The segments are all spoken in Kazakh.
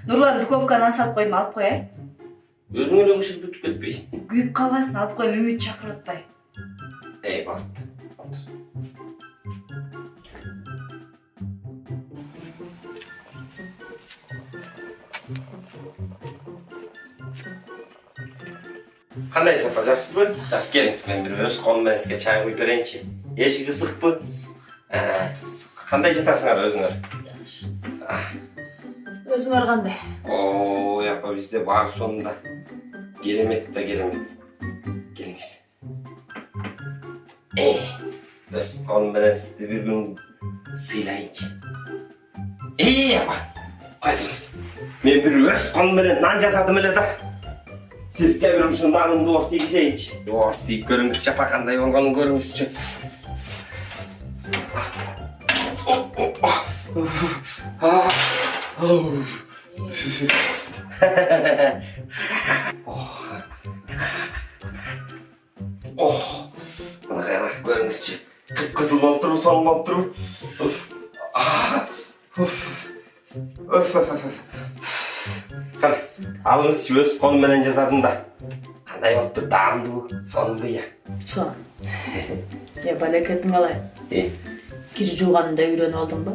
Nurlan dukovканы салып койма, алып кой, Өзүң эле кышып бүтүп кетпей. Күйүп калбасын, алып кой, Үмүт чакырып атпай. Болупту. Кандай сапа, жакшысызбы? Жакшы, келиңиз, мен бир өз колум менен сизге чай куюп берейинчи. Эшик ысыкпы? Кандай жатасыңар өзүңөр? Өзүңөр кандай? Япа бизде бар сонунда. Керемет да керемет. Келиңиз. Өз колум менен сизди бир күн сыйлайынчы. Апа, кой туруңуз. Мен бир өз колум менен нан жасадым эле да. Sizge bir ушул нанымды ор тийгизейинчи. Ор тийип көрүңүзчү, апа кандай болгонун көрүңүзчү. Мына карак көрүңүзчү. Кып-кызыл болуп туруп, соң болуп туруп. Алыңызчы, өз колум менен жасадым да. Кандай болупту, даамдуу, сонунбу я? Сон. Балекетиң калай? Кир жууганды үйрөнүп алдыңбы?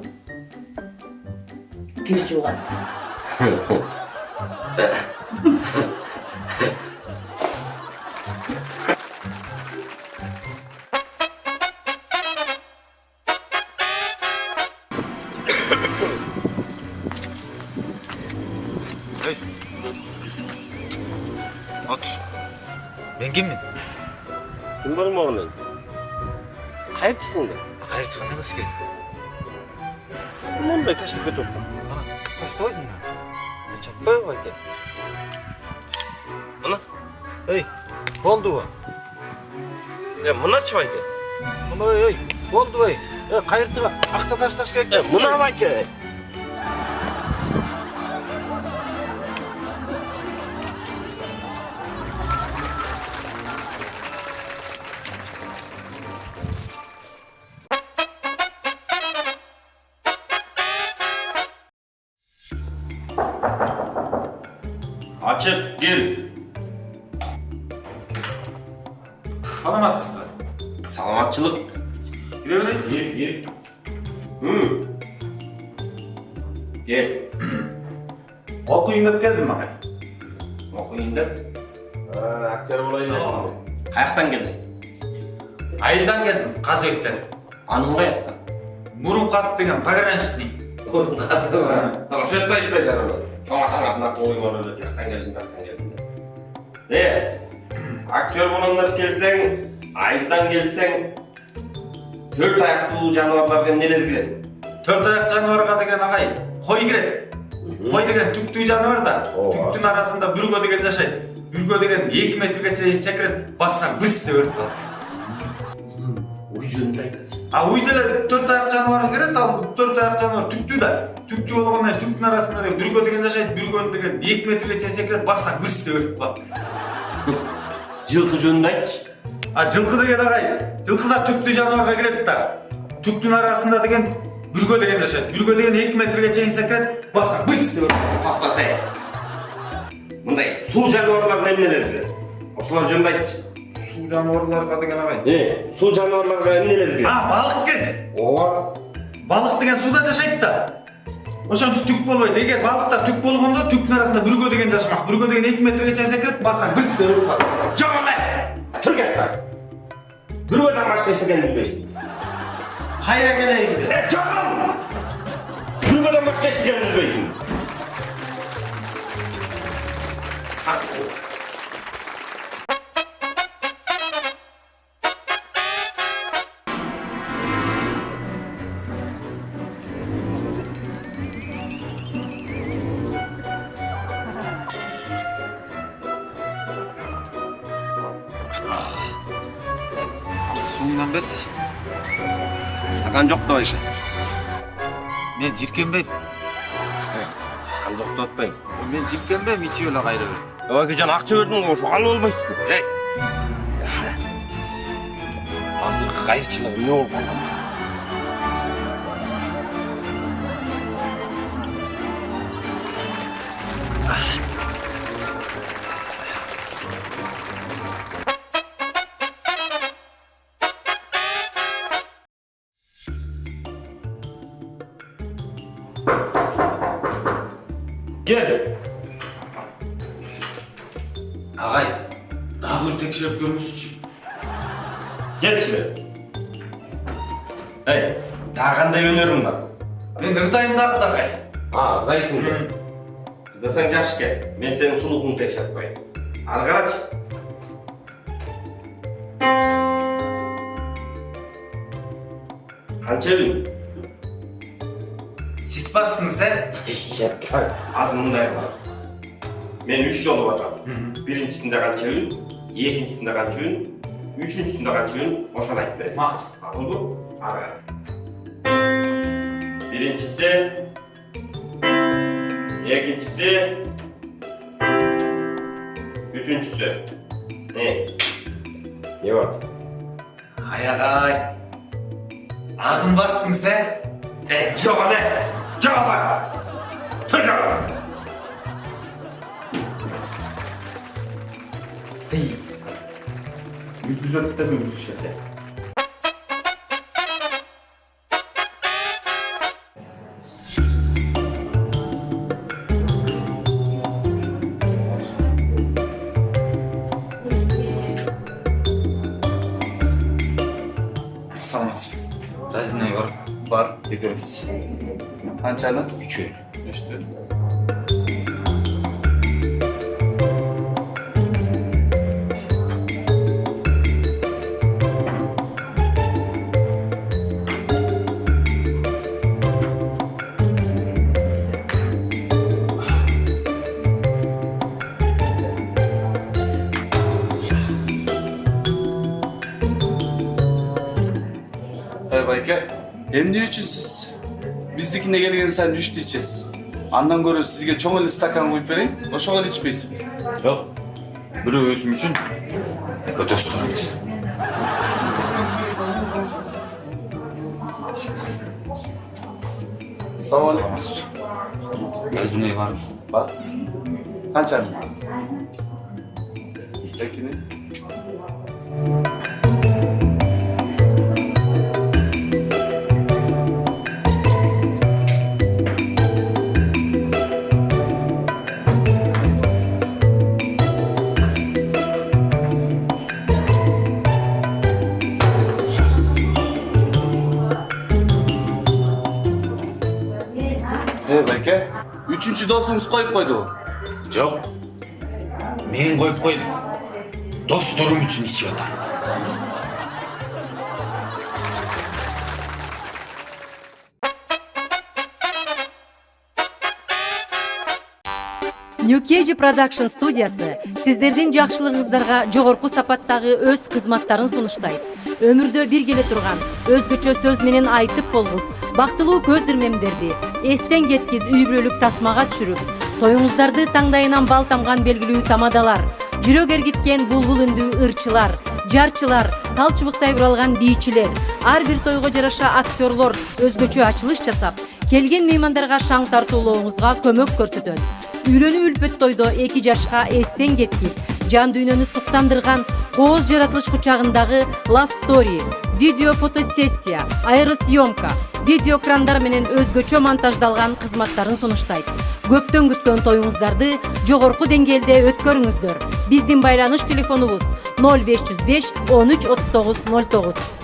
Кир жууганды. Otur. Ben kimmin? Kim bolmoğunun? Kayıpçısın da. Kayırçıga ne kız ki? Monday taşlıp ketip. Kaçta oydun lan? Çapay koy ki. Ana? Hey, oldu bu. Ya mına çoydu. Ama hey, oldu hey. Kayırçıga akta taş gerek. Mına bak ki. Açıp gir. Salamatısın da. Salamatçılık. Gir. Gel. Okuyun da geldin mi? Okuyun da. Aktör olayım dedim. Kayaktan geldin. Ayıldan geldim, Kazbek'ten. Anın kayaktan. Murun kat degen pagarançni. Kurun katı var. Tamam, sötmeyiz be sen onu. Çoğun atan atın oyun öyle. Yaktan geldin. Aktör olanlar gelsen, ayıldan gelsen, 4 ayaklı canavarlarga neler giredi? 4 ayak canavarga degen agay, koy giredi. Koy degen tüktüğü canavar da, tüktüğün arasında bürgö degen yaşaydı. Bürgö degen 2 metrege çeyin sekret, bassan bıs de ölüp kaldı. Uycundaydı. Uydele 4 ayak canavarın giredi, al 4 ayak canavar tüktüğü da. Tüktüğü olğandan tüktüğün arasında degen bürgö degen yaşaydı, bürgö degen 2 metrege çeyin sekret, bassan bıs de ölüp kaldı. Жылқы жөнінде айтшы. Жылқы деген ағай, жылқы да түкті жануарға кіреді да. Түктің арасында деген бүргө деген жашайды. Бүргө деген 2 метрге чейін секіреді, бассаң быс деп ұрып. Тоқтатайық. Мындай су жануарлар немелер кіреді? Осылар жөнінде айтшы. Су жануарларға деген ағай. Су жануарларға немелер кіреді? Балық кіреді. Балық деген суда жашайды да. Ошончо түк болбойт. Эгер балыкта түк болгондо түктүн арасында бүргө деген жашамак. Бүргө деген 2 метрге чейин секирет, бассаң быс деп ұрып калат. Жок эле. Тур кет бар. Бүргөдөн башка эчтене билбейсиң. Кайра келейин. Жок. Бүргөдөн башка эчтене билбейсиң. Суунан берчи. Стакан жок да байшы. Мен жиркенбейм. Стакан жок да атпайм. Мен жиркенбейм, ичип эле кайра берем. Акыжан акча бердиң го, ошого болбойсуң. Азыркы кайырчылык эмне болуп калган? Gel. Agay, daha bir tekşirip görmüşsün. Gel içeri. Hey, daha qanday öneririm var? Ben ırдайым дағы da agay. Ырдайсың ба? Ырдасаң жақсы кел. Мен сенің сұлулығыңды тексеріп қояйын. Ары қарашы. Қанша күн? Siz bastınız sen. Азымындай қылады. Мен 3 жолы басам. Биринчисинде қанша күн, екіншісінде қанша күн, üçüncüsünde қанша күн, ошоны айтып бересің. Мақұл бұл? Ары қарай. Birincisi, ikincisi, üçüncüsü. Ne var? Ay agay. Ağın bastın sen. Cevap ne? Cevap ver! Tır cevap! Hey. Yüz ötte mi yüz şöyle? Саламатсыз. Разинай бар. Бар. Беріңіз. Қаншаны? Үшеу. Үшті. Байке, эмне үчүн сиз биздикине келген сайын үчтү ичесиз? Андан көрө сизге чоң эле стакан куюп берейин, ошого эле ичпейсизби? Yok. Biri özüm için. Eko dostlarımız. Салам алейкум. Razинay var mı? Бар. Канчаны? Экини. Байке, үчүнчү досуңуз коюп койду. Yok. Men koyup koydum. Dostlarım için içi atar. Нюкеji Production студиясы сиздердин жакшылыгыңыздарга жогорку сапаттагы өз кызматтарын сунуштайт. Өмүрдө бир келе турган, өзгөчө сөз менен айтып болгус, бактылуу көз ирмемдерди эстен кеткиз үй бүлөлүк тасмага түшүрүп, тоюңуздарды таңдайынан бал тамган белгилүү тамадалар, жүрөк эргиткен булбул үндүү ырчылар, жарчылар, тал чыбыктай куралган бийчилер, ар бир тойго жараша актерлор өзгөчө ачылыш жасап, келген меймандарга шаң тартуулооңузга көмөк көрсөтөт. Үйлөнүү үлпөт тойдо 2 жашка эстен кеткиз, жан дүйнөнү суктандырган кооз жаратылыш кучагындагы Love Story, видео фотосессия, аэросъемка, видео экрандар менен өзгөчө монтаждалган кызматтарын сунуштайт. Көптөн күткөн тоюңуздарды жогорку деңгээлде өткөрүңүздөр. Биздин байланыш телефонубуз 0505 13 39 09.